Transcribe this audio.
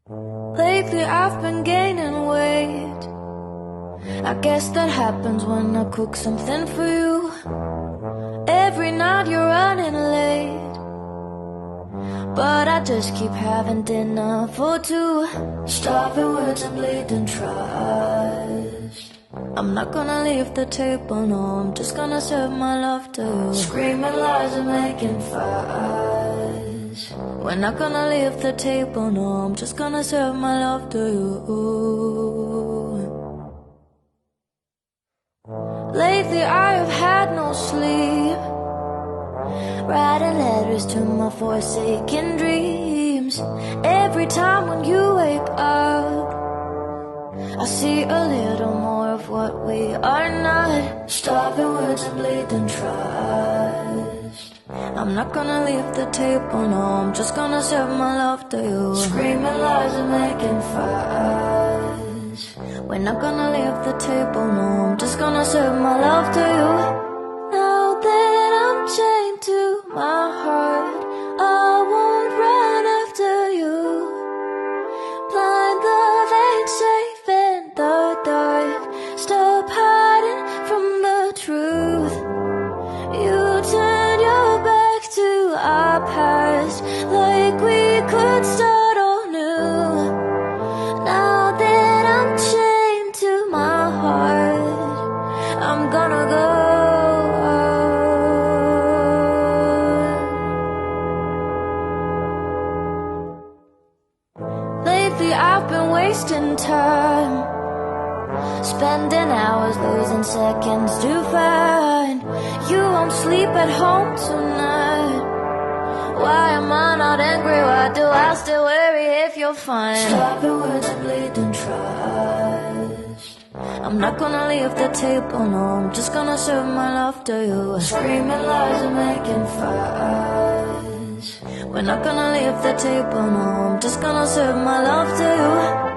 Lately I've been gaining weight. I guess that happens when I cook something for you. Every night you're running late, but I just keep having dinner for two. Starving words and bleeding trust. I'm not gonna leave the table, no, I'm just gonna serve my love to you. Screaming lies and making fuss. We're not gonna leave the table, no, I'm just gonna serve my love to you. Lately I have had no sleep, writing letters to my forsaken dreams. Every time when you wake up, I see a little more of what we are not. Starving words and bleeding trust. I'm not gonna leave the table, no, I'm just gonna serve my love to you. Screaming lies and making fuss. We're not gonna leave the table, no, I'm just gonna serve my love to you. Now that I'm chained to my heart, I won't run after you. Blind love ain't safe in the dark. Stop hiding from the truth. You turn your back to our past, like we could start all new. Now that I'm chained to my heart, I'm gonna go. Lately I've been wasting time, spending hours losing seconds to find you won't sleep at home tonight. Why am I not angry? Why do I still worry if you're fine? Starving words and bleeding trust. I'm not gonna leave the table, no, I'm just gonna serve my love to you. Screaming lies and making fuss. We're not gonna leave the table, no, I'm just gonna serve my love to you.